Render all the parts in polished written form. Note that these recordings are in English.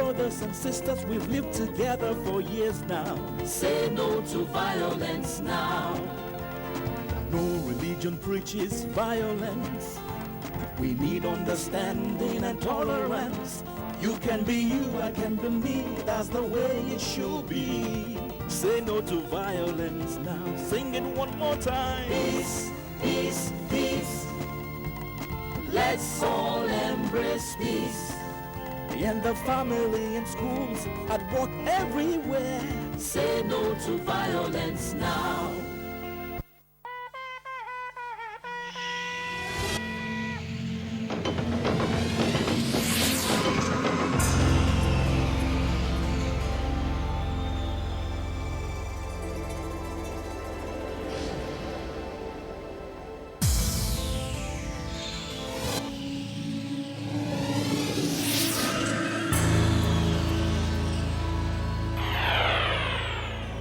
brothers and sisters, we've lived together for years now. Say no to violence now. No religion preaches violence. We need understanding and tolerance. You can be you, I can be me, that's the way it should be. Say no to violence now. Sing it one more time. Peace, peace, peace. Let's all embrace peace. In the family, in schools, at work, everywhere. Say no to violence now.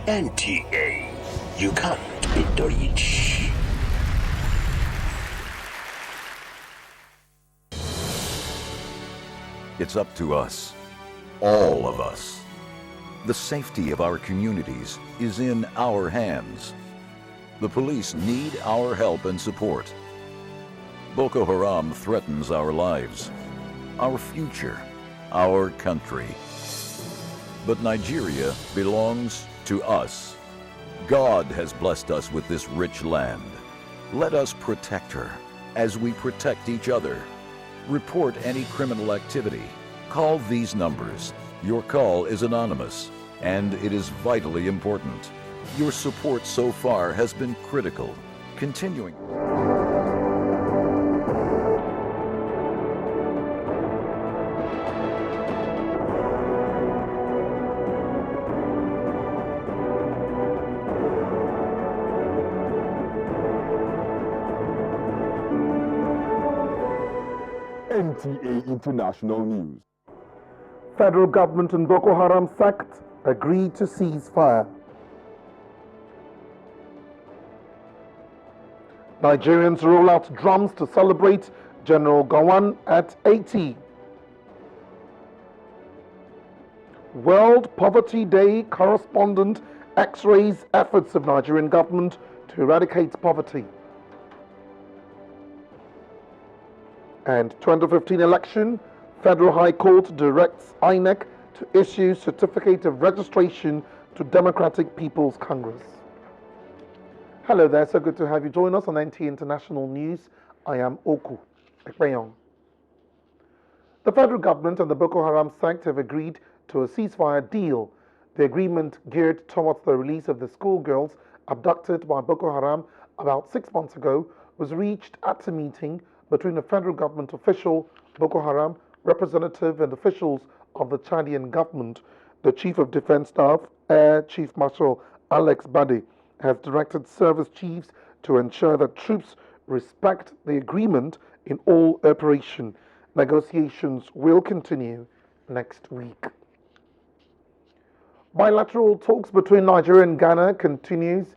NTA, you can't beat the rich. It's up to us, all of us. The safety of our communities is in our hands. The police need our help and support. Boko Haram threatens our lives, our future, our country. But Nigeria belongs to us. God has blessed us with this rich land. Let us protect her as we protect each other. Report any criminal activity. Call these numbers. Your call is anonymous, and it is vitally important. Your support so far has been critical. Continuing. NTA International News. Federal government and Boko Haram sect agreed to cease fire. Nigerians roll out drums to celebrate General Gowon at 80. World Poverty Day correspondent X-rays efforts of Nigerian government to eradicate poverty. And 2015 election, Federal High Court directs INEC to issue certificate of registration to Democratic People's Congress. Hello there, so good to have you join us on NTA International News. I am Oku Ekpeyong. The federal government and the Boko Haram sect have agreed to a ceasefire deal. The agreement, geared towards the release of the schoolgirls abducted by Boko Haram about 6 months ago, was reached at a meeting between a federal government official, Boko Haram representative, and officials of the Chadian government. The Chief of Defense Staff, Air Chief Marshal Alex Bade, has directed service chiefs to ensure that troops respect the agreement in all operation. Negotiations will continue next week. Bilateral talks between Nigeria and Ghana continues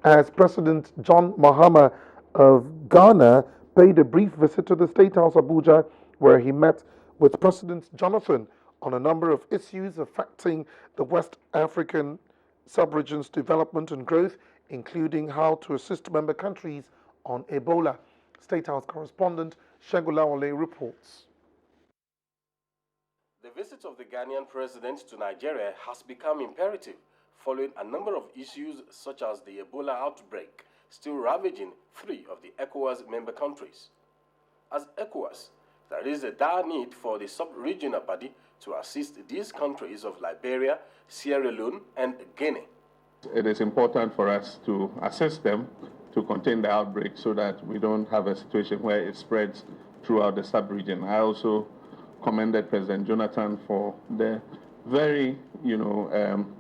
as President John Mahama of Ghana paid a brief visit to the State House Abuja, where he met with President Jonathan on a number of issues affecting the West African sub-region's development and growth, including how to assist member countries on Ebola. State House correspondent Shegulawale reports. The visit of the Ghanaian president to Nigeria has become imperative following a number of issues such as the Ebola outbreak still ravaging 3 of the ECOWAS member countries. As ECOWAS, there is a dire need for the sub-regional body to assist these countries of Liberia, Sierra Leone, and Guinea. It is important for us to assist them to contain the outbreak so that we don't have a situation where it spreads throughout the sub-region. I also commended President Jonathan for the very,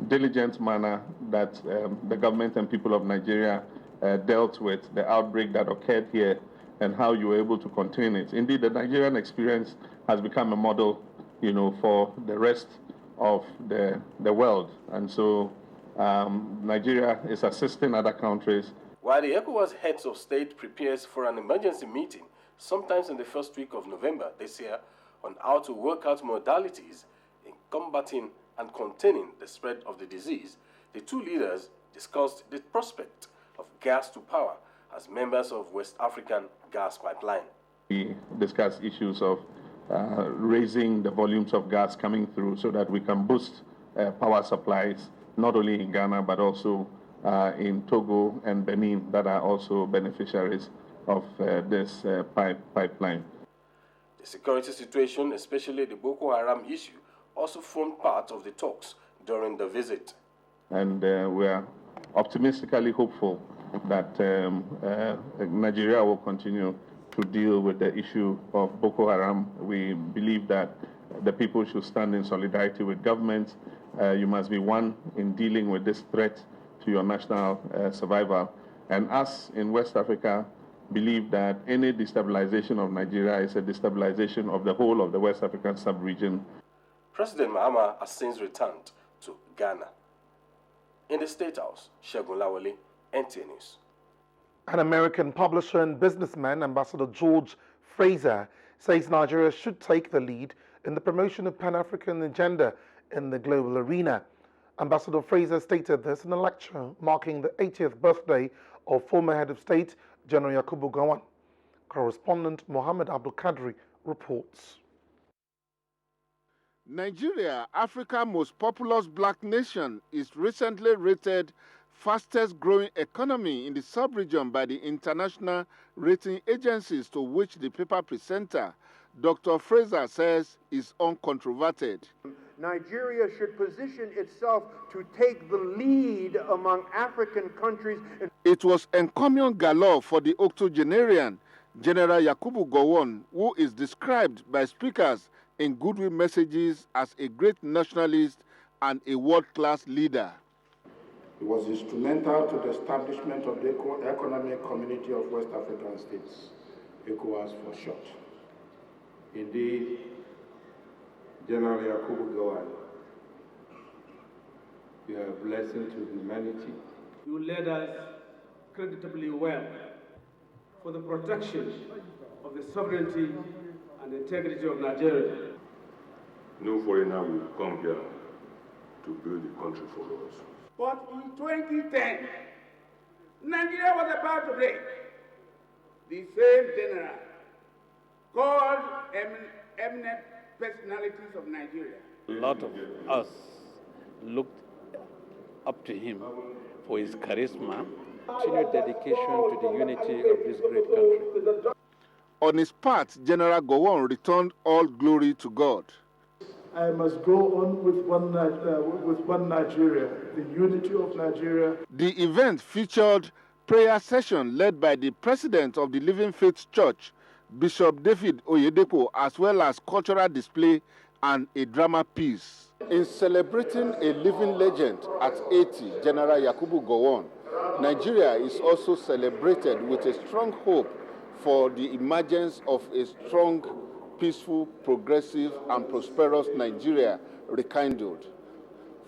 diligent manner that the government and people of Nigeria dealt with the outbreak that occurred here and how you were able to contain it. Indeed, the Nigerian experience has become a model, for the rest of the world. And so Nigeria is assisting other countries. While the ECOWAS heads of state prepares for an emergency meeting sometimes in the first week of November this year on how to work out modalities in combating and containing the spread of the disease, the two leaders discussed the prospect of gas to power as members of West African gas pipeline. We discussed issues of raising the volumes of gas coming through so that we can boost power supplies, not only in Ghana, but also in Togo and Benin that are also beneficiaries of this pipeline. The security situation, especially the Boko Haram issue, also formed part of the talks during the visit. And we are optimistically hopeful that Nigeria will continue to deal with the issue of Boko Haram. We believe that the people should stand in solidarity with governments. You must be one in dealing with this threat to your national survival. And us in West Africa believe that any destabilization of Nigeria is a destabilization of the whole of the West African sub-region. President Mahama has since returned to Ghana. In the State House, Segun Lawale, NTA News. An American publisher and businessman, Ambassador George Fraser, says Nigeria should take the lead in the promotion of Pan-African agenda in the global arena. Ambassador Fraser stated this in a lecture marking the 80th birthday of former head of state, General Yakubu Gowon. Correspondent Mohammed Abdul Kadri reports. Nigeria, Africa's most populous black nation, is recently rated fastest growing economy in the sub-region by the international rating agencies to which the paper presenter, Dr. Fraser, says is uncontroverted. Nigeria should position itself to take the lead among African countries. It was encomium galore for the octogenarian, General Yakubu Gowon, who is described by speakers in goodwill messages as a great nationalist and a world-class leader. He was instrumental to the establishment of the Economic Community of West African States, ECOWAS for short. Indeed, General Yakubu Gowon, you are a blessing to humanity. You led us creditably well for the protection of the sovereignty and integrity of Nigeria. No foreigner will come here to build the country for us. But in 2010, Nigeria was about to break. The same general called eminent personalities of Nigeria. A lot of us looked up to him for his charisma, continued dedication to the unity of this great country. On his part, General Gowon returned all glory to God. I must go on with one Nigeria, the unity of Nigeria. The event featured prayer session led by the president of the Living Faith Church, Bishop David Oyedepo, as well as cultural display and a drama piece. In celebrating a living legend at 80, General Yakubu Gowon, Nigeria is also celebrated with a strong hope for the emergence of a strong, peaceful, progressive, and prosperous Nigeria rekindled.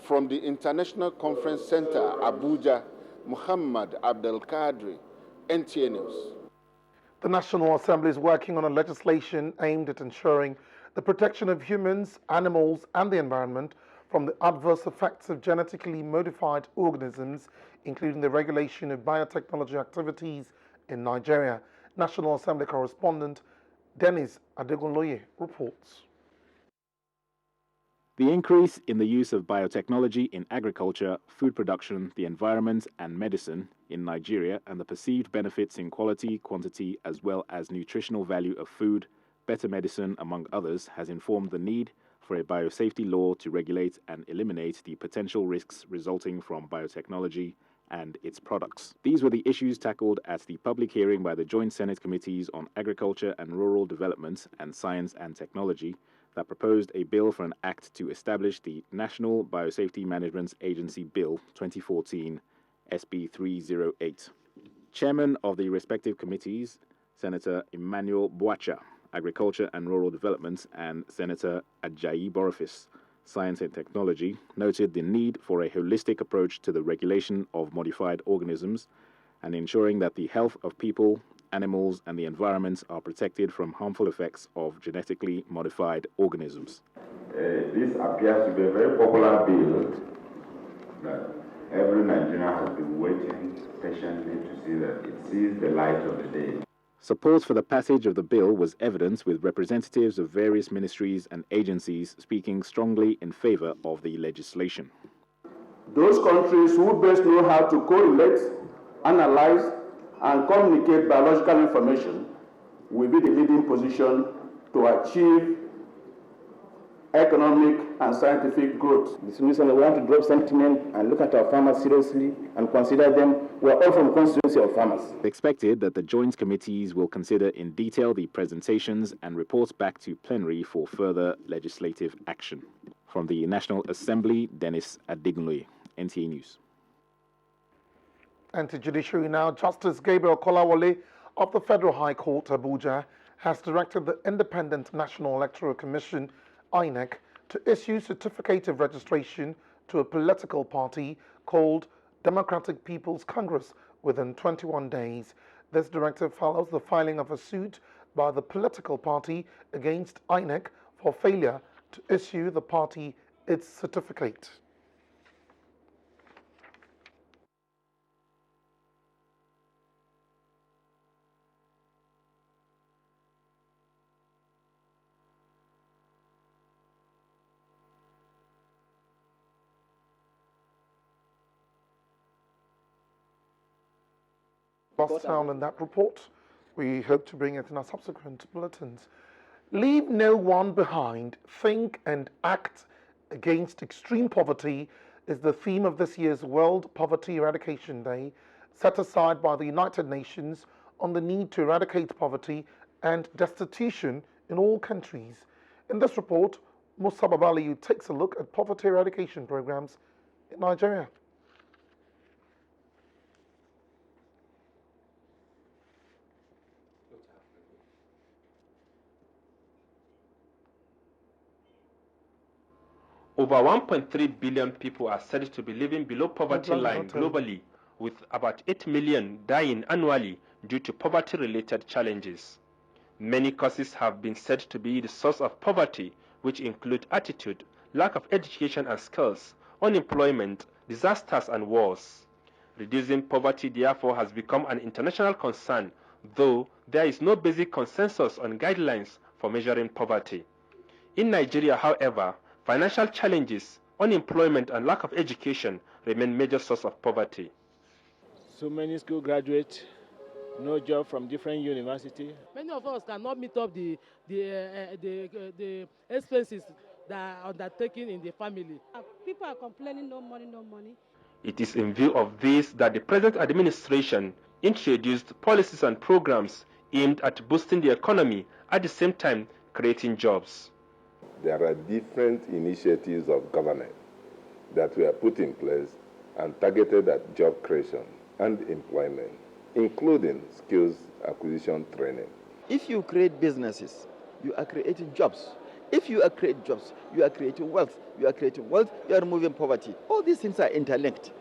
From the International Conference Center, Abuja, Muhammad Abdul Kadri, NTA News. The National Assembly is working on a legislation aimed at ensuring the protection of humans, animals, and the environment from the adverse effects of genetically modified organisms, including the regulation of biotechnology activities in Nigeria. National Assembly correspondent Dennis Adegunloye reports. The increase in the use of biotechnology in agriculture, food production, the environment, and medicine in Nigeria, and the perceived benefits in quality, quantity, as well as nutritional value of food, better medicine, among others, has informed the need for a biosafety law to regulate and eliminate the potential risks resulting from biotechnology and its products. These were the issues tackled at the public hearing by the Joint Senate Committees on Agriculture and Rural Development and Science and Technology that proposed a bill for an act to establish the National Biosafety Management Agency Bill 2014 SB 308. Chairman of the respective committees, Senator Emmanuel Boacha, Agriculture and Rural Development, and Senator Ajayi Boniface, Science and Technology, noted the need for a holistic approach to the regulation of modified organisms and ensuring that the health of people, animals, and the environment are protected from harmful effects of genetically modified organisms. This appears to be a very popular bill that every Nigerian has been waiting patiently to see that it sees the light of the day. Support for the passage of the bill was evident, with representatives of various ministries and agencies speaking strongly in favor of the legislation. Those countries who best know how to correlate, analyze, and communicate biological information will be the leading position to achieve economic and scientific growth. This reason we want to drop sentiment and look at our farmers seriously and consider them. We are all from constituency of farmers. Expected that the joint committees will consider in detail the presentations and report back to plenary for further legislative action. From the National Assembly, Dennis Adigunloye, NTA News. And to judiciary now, Justice Gabriel Kolawole of the Federal High Court, Abuja, has directed the Independent National Electoral Commission, INEC, to issue certificate of registration to a political party called Democratic People's Congress within 21 days. This directive follows the filing of a suit by the political party against INEC for failure to issue the party its certificate. Lost sound in that report. We hope to bring it in our subsequent bulletins. Leave no one behind. Think and act against extreme poverty is the theme of this year's World Poverty Eradication Day, set aside by the United Nations on the need to eradicate poverty and destitution in all countries. In this report, Musa Babaliu takes a look at poverty eradication programs in Nigeria. Over 1.3 billion people are said to be living below poverty line globally, with about 8 million dying annually due to poverty-related challenges. Many causes have been said to be the source of poverty, which include attitude, lack of education and skills, unemployment, disasters and wars. Reducing poverty, therefore, has become an international concern, though there is no basic consensus on guidelines for measuring poverty. In Nigeria, however, financial challenges, unemployment, and lack of education remain major source of poverty. So many school graduates, no job from different universities. Many of us cannot meet up the expenses that are undertaken in the family. People are complaining, no money, no money. It is in view of this that the present administration introduced policies and programs aimed at boosting the economy, at the same time creating jobs. There are different initiatives of government that were put in place and targeted at job creation and employment, including skills acquisition training. If you create businesses, you are creating jobs. If you create jobs, you are creating wealth. You are creating wealth, you are removing poverty. All these things are interlinked.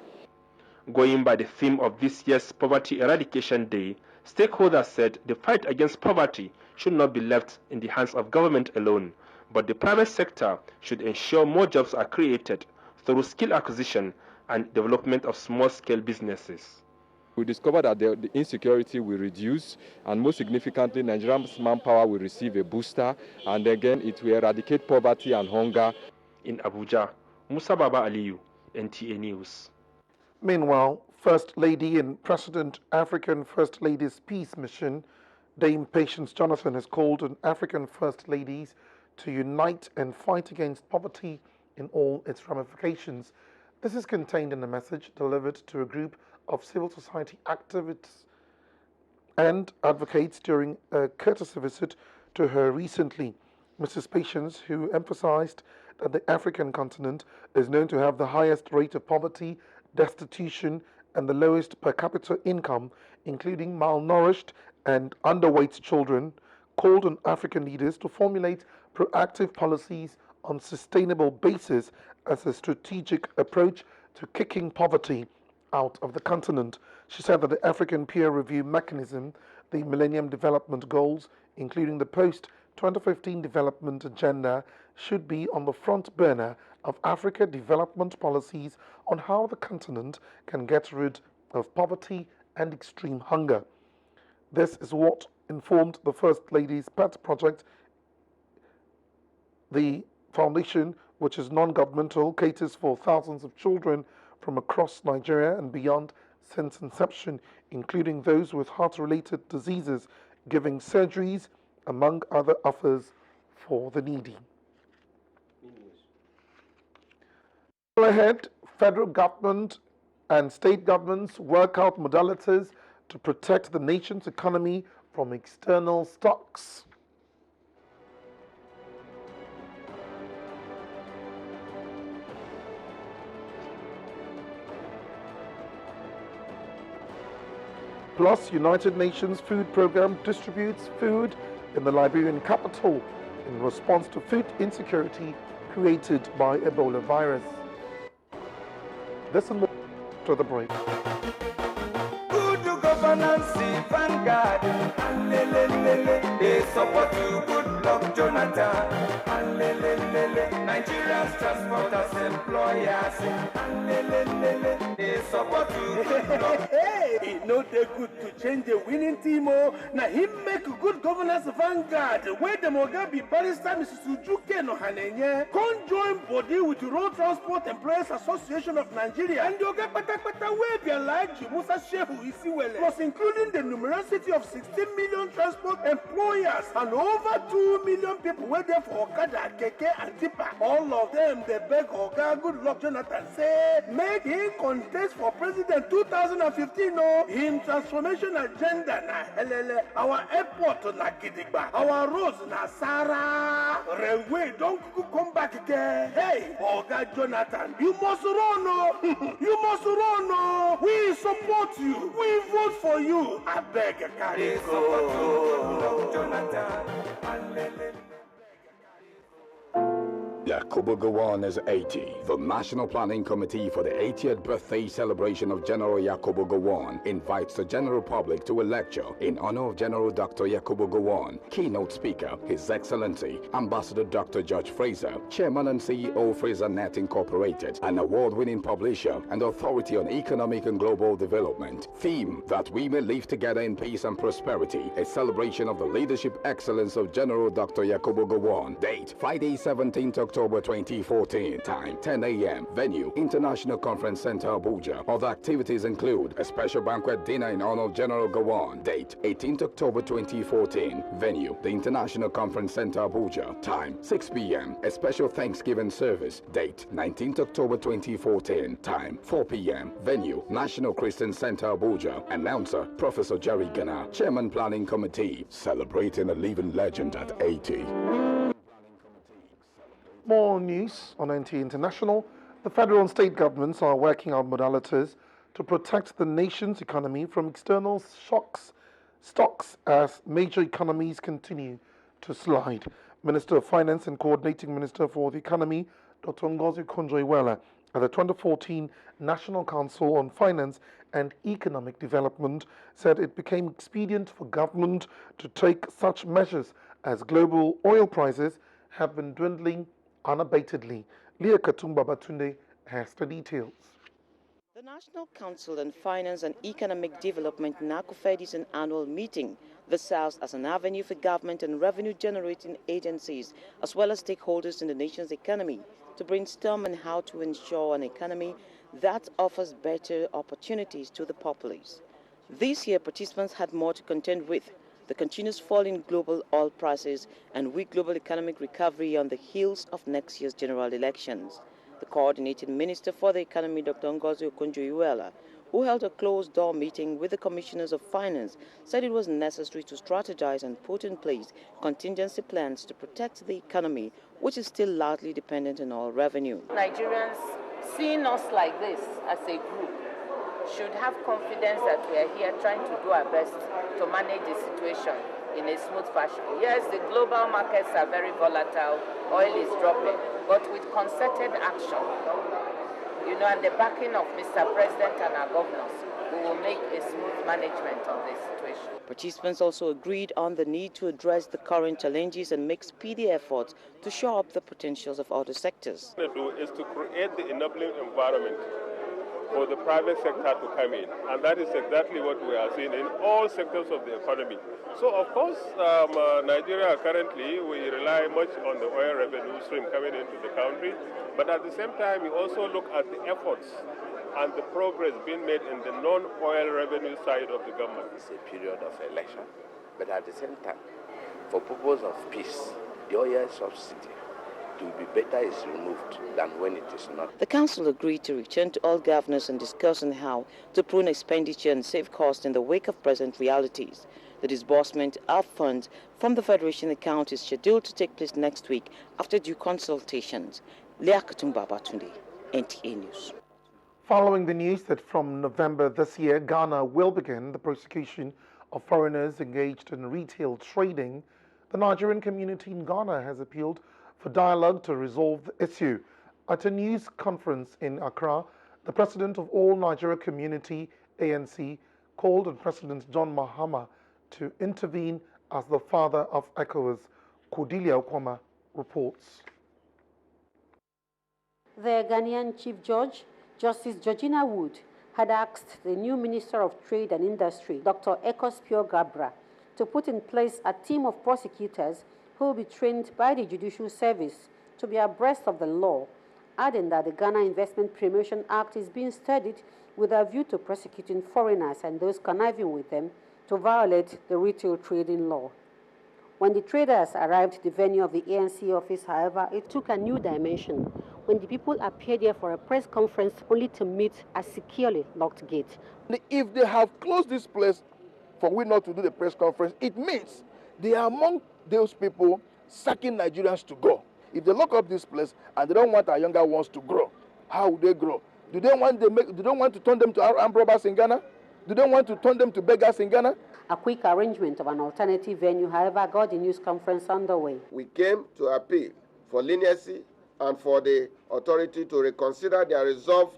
Going by the theme of this year's Poverty Eradication Day, stakeholders said the fight against poverty should not be left in the hands of government alone, but the private sector should ensure more jobs are created through skill acquisition and development of small-scale businesses. We discovered that the insecurity will reduce, and most significantly, Nigeria's manpower will receive a booster, and again, it will eradicate poverty and hunger. In Abuja, Musa Baba Aliyu, NTA News. Meanwhile, First Lady and President African First Ladies Peace Mission, Dame Patience Jonathan, has called on African First Ladies to unite and fight against poverty in all its ramifications. This is contained in a message delivered to a group of civil society activists and advocates during a courtesy visit to her recently. Mrs. Patience, who emphasized that the African continent is known to have the highest rate of poverty, destitution, and the lowest per capita income, including malnourished and underweight children, called on African leaders to formulate proactive policies on sustainable basis as a strategic approach to kicking poverty out of the continent. She said that the African peer review mechanism, the Millennium Development Goals, including the post 2015 development agenda should be on the front burner of Africa development policies on how the continent can get rid of poverty and extreme hunger. This is what informed the First Lady's pet project. The foundation, which is non-governmental, caters for thousands of children from across Nigeria and beyond since inception, including those with heart-related diseases, giving surgeries, among other offers for the needy. Go ahead, federal government and state governments work out modalities to protect the nation's economy from external shocks. Plus, United Nations Food Programme distributes food in the Liberian capital in response to food insecurity created by Ebola virus. This and more after the break. Good governance, vanguard. They support you, good luck, Jonathan. Nigeria's transporters, employers. They support you, good luck. Hey, no they good to change the winning team. Oh, now him make good governance vanguard. Where the Mogabi barrister Mrs. Ujuke no Hanenye. Come join body with the Road Transport Employers Association of Nigeria. And you get patakpata where be like Musa Shehu Isiwele. Plus including the numerosity of 16 million transport employers and over 2 million people were there for Okada, Keke and Tipa. All of them they beg Oga good luck Jonathan say make him contest for president 2015. No, him transformation agenda na helele. Our airport na Gidigba. Our roads na Sara. Railway don't come back again. Hey, Oga Jonathan, you must run. No. You must run. No. We support you. We vote for you. I beg you, carry go. Jonathan. Yakubu Gowon is 80. The National Planning Committee for the 80th birthday celebration of General Yakubu Gowon invites the general public to a lecture in honor of General Dr. Yakubu Gowon. Keynote speaker, His Excellency, Ambassador Dr. George Fraser, Chairman and CEO FraserNet Incorporated, an award-winning publisher and authority on economic and global development. Theme, that we may live together in peace and prosperity, a celebration of the leadership excellence of General Dr. Yakubu Gowon. Date, Friday 17th October 2014. Time 10 a.m. Venue International Conference Center Abuja. Other activities include a special banquet dinner in honor of General Gowon. Date 18th October 2014. Venue the International Conference Center Abuja. Time 6 p.m. A special Thanksgiving service. Date 19th October 2014. Time 4 p.m. Venue National Christian Center Abuja. Announcer Professor Jerry Gana, Chairman Planning Committee. Celebrating a living legend at 80. More news on NTA International. The federal and state governments are working out modalities to protect the nation's economy from external shocks as major economies continue to slide. Minister of Finance and Coordinating Minister for the Economy, Dr. Ngozi Okonjo-Iweala, at the 2014 National Council on Finance and Economic Development, said it became expedient for government to take such measures as global oil prices have been dwindling unabatedly. Leah Katumba Batunde has the details. The National Council on Finance and Economic Development NACOFED is an annual meeting. This serves as an avenue for government and revenue-generating agencies, as well as stakeholders in the nation's economy, to brainstorm on how to ensure an economy that offers better opportunities to the populace. This year, participants had more to contend with: the continuous fall in global oil prices and weak global economic recovery on the heels of next year's general elections. The coordinating minister for the economy, Dr. Ngozi Okonjo-Iweala, who held a closed-door meeting with the commissioners of finance, said it was necessary to strategize and put in place contingency plans to protect the economy, which is still largely dependent on oil revenue. Nigerians, seeing us like this as a group, should have confidence that we are here trying to do our best to manage the situation in a smooth fashion. Yes, the global markets are very volatile, oil is dropping, but with concerted action, and the backing of Mr. President and our governors, we will make a smooth management of the situation. Participants also agreed on the need to address the current challenges and make speedy efforts to show up the potentials of other sectors. What we do is to create the enabling environment for the private sector to come in, and that is exactly what we are seeing in all sectors of the economy. So, of course, Nigeria currently, we rely much on the oil revenue stream coming into the country, but at the same time, we also look at the efforts and the progress being made in the non-oil revenue side of the government. It's a period of election, but at the same time, for purpose of peace, the oil subsidy to be better is removed than when it is not. The council agreed to return to all governors and discuss on how to prune expenditure and save costs in the wake of present realities. The disbursement of funds from the Federation account is scheduled to take place next week after due consultations. Liakatung Babatunde, NTA News. Following the news that from November this year, Ghana will begin the prosecution of foreigners engaged in retail trading, the Nigerian community in Ghana has appealed for dialogue to resolve the issue. At a news conference in Accra, the president of All Nigeria Community, ANC, called on President John Mahama to intervene as the father of ECOWAS. Cordelia Okwama reports. The Ghanaian Chief Judge, Justice Georgina Wood, had asked the new Minister of Trade and Industry, Dr. Ekospio Gabra, to put in place a team of prosecutors who will be trained by the Judicial Service to be abreast of the law, adding that the Ghana Investment Promotion Act is being studied with a view to prosecuting foreigners and those conniving with them to violate the retail trading law. When the traders arrived at the venue of the ANC office, however, it took a new dimension when the people appeared there for a press conference only to meet a securely locked gate. If they have closed this place for we not to do the press conference, it means they are among those people sucking Nigerians to go. If they lock up this place and they don't want our younger ones to grow, how will they grow? Do they want to turn them to armed robbers in Ghana? Do they want to turn them to beggars in Ghana? A quick arrangement of an alternative venue, however, got the news conference underway. We came to appeal for leniency and for the authority to reconsider their resolve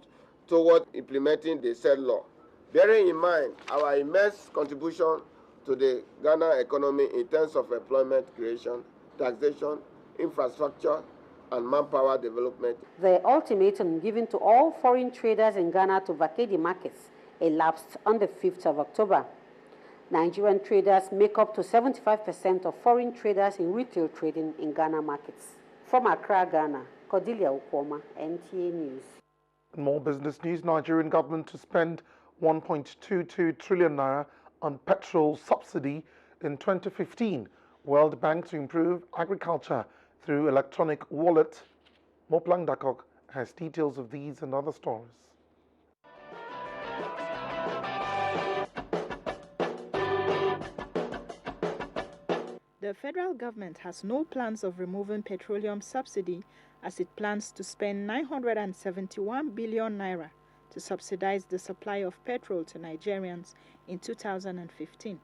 toward implementing the said law, bearing in mind our immense contribution to the Ghana economy in terms of employment creation, taxation, infrastructure, and manpower development. The ultimatum given to all foreign traders in Ghana to vacate the markets elapsed on the 5th of October. Nigerian traders make up to 75% of foreign traders in retail trading in Ghana markets. From Accra, Ghana, Cordelia Okwama, NTA News. More business news. Nigerian government to spend 1.22 trillion naira on petrol subsidy in 2015. World Bank to improve agriculture through electronic wallet. Moplang Dakok has details of these and other stories. The federal government has no plans of removing petroleum subsidy as it plans to spend 971 billion naira to subsidize the supply of petrol to Nigerians in 2015.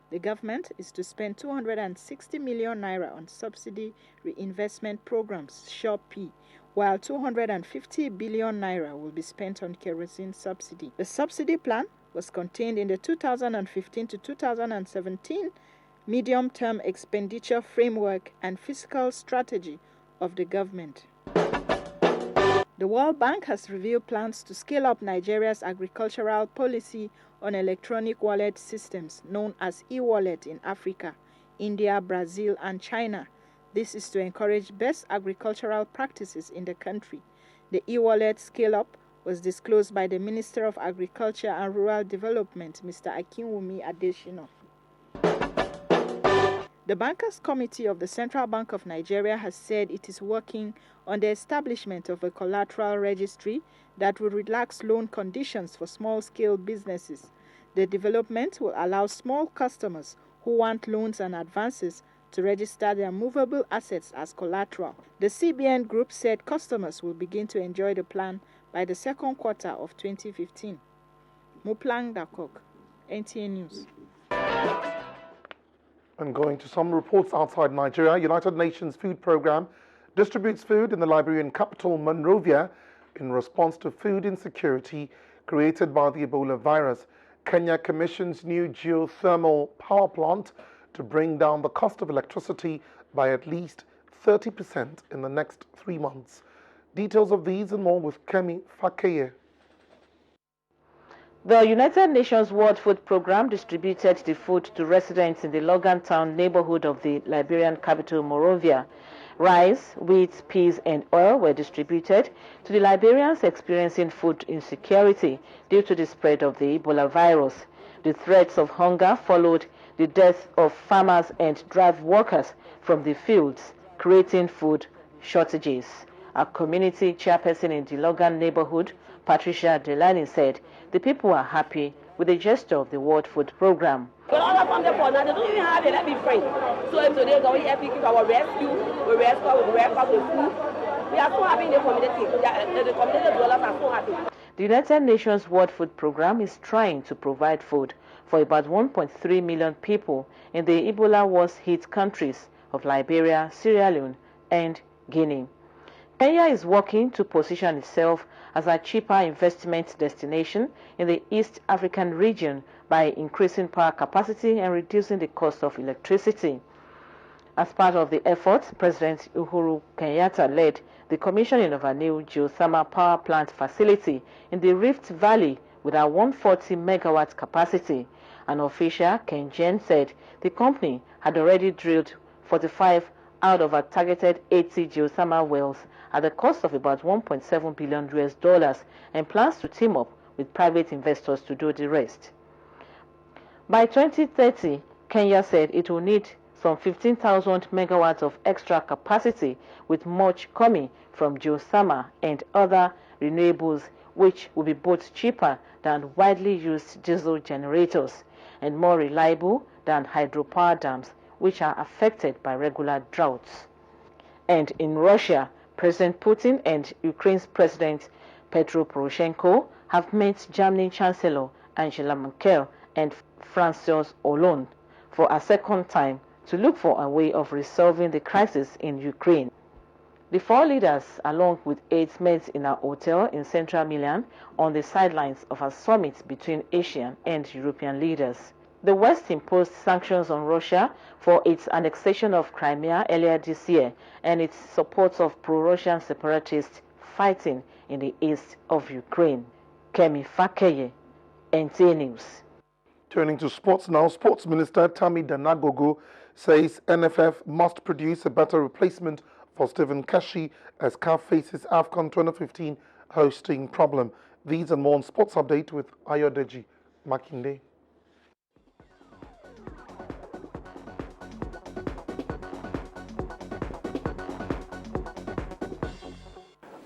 The government is to spend 260 million naira on subsidy reinvestment programs, SHOP-P, while 250 billion naira will be spent on kerosene subsidy. The subsidy plan was contained in the 2015 to 2017 medium-term expenditure framework and fiscal strategy of the government. The World Bank has revealed plans to scale up Nigeria's agricultural policy on electronic wallet systems known as e-wallet in Africa, India, Brazil, and China. This is to encourage best agricultural practices in the country. The e-wallet scale-up was disclosed by the Minister of Agriculture and Rural Development, Mr. Akinwumi Adesina. The Bankers Committee of the Central Bank of Nigeria has said it is working on the establishment of a collateral registry that will relax loan conditions for small-scale businesses. The development will allow small customers who want loans and advances to register their movable assets as collateral. The CBN Group said customers will begin to enjoy the plan by the second quarter of 2015. Moplang Dakok, NTA News. And going to some reports outside Nigeria, United Nations Food Programme distributes food in the Liberian capital, Monrovia, in response to food insecurity created by the Ebola virus. Kenya commissions new geothermal power plant to bring down the cost of electricity by at least 30% in the next 3 months. Details of these and more with Kemi Fakeye. The United Nations World Food Programme distributed the food to residents in the Logan Town neighborhood of the Liberian capital, Monrovia. Rice, wheat, peas, and oil were distributed to the Liberians experiencing food insecurity due to the spread of the Ebola virus. The threats of hunger followed the death of farmers and drive workers from the fields, creating food shortages. A community chairperson in the Logan neighborhood, Patricia Delany, said the people are happy with the gesture of the World Food Programme. But all from the phone, they don't even have it, let me free. So if today go here, picking our rescue, we wrap up the food. We are so happy in the community. The community dwellers are so happy. The United Nations World Food Programme is trying to provide food for about 1.3 million people in the Ebola wars-hit countries of Liberia, Sierra Leone, and Guinea. Kenya is working to position itself as a cheaper investment destination in the East African region by increasing power capacity and reducing the cost of electricity. As part of the effort, President Uhuru Kenyatta led the commissioning of a new geothermal power plant facility in the Rift Valley with a 140 megawatt capacity. An official, Ken Jen, said the company had already drilled 45 out of a targeted 80 geothermal wells at the cost of about $1.7 billion and plans to team up with private investors to do the rest. By 2030, Kenya said it will need some 15,000 megawatts of extra capacity, with much coming from geothermal and other renewables, which will be both cheaper than widely used diesel generators and more reliable than hydropower dams, which are affected by regular droughts. And in Russia, President Putin and Ukraine's President Petro Poroshenko have met German Chancellor Angela Merkel and Francois Hollande for a second time to look for a way of resolving the crisis in Ukraine. The four leaders, along with aides, met in a hotel in central Milan on the sidelines of a summit between Asian and European leaders. The West imposed sanctions on Russia for its annexation of Crimea earlier this year and its support of pro-Russian separatists fighting in the east of Ukraine. Kemi Fakeye, NTA News. Turning to sports now, Sports Minister Tammy Danagogo says NFF must produce a better replacement for Stephen Keshi as CAF faces AFCON 2015 hosting problem. These and more on Sports Update with Ayodeji Makinde.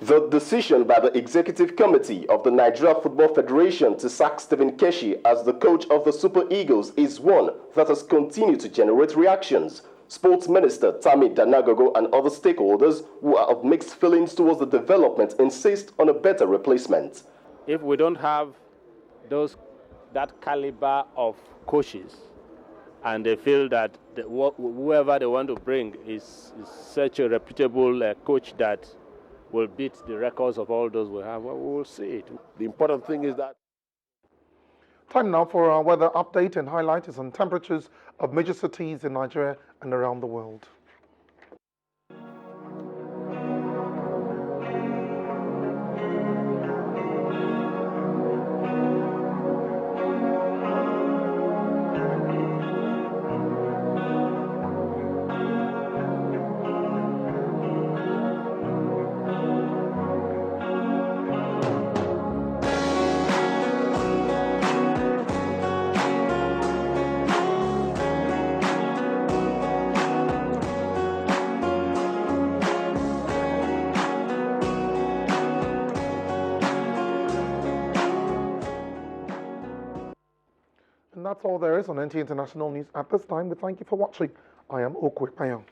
The decision by the Executive Committee of the Nigeria Football Federation to sack Stephen Keshi as the coach of the Super Eagles is one that has continued to generate reactions. Sports Minister Tammy Danagogo and other stakeholders who are of mixed feelings towards the development insist on a better replacement. If we don't have that caliber of coaches, and they feel that whoever they want to bring is such a reputable coach that will beat the records of all those we have, well, we will see it. The important thing is that. Time now for our weather update, and highlight is on temperatures of major cities in Nigeria and around the world. And that's all there is on NTA International News at this time. We thank you for watching. I am Okwe Payong.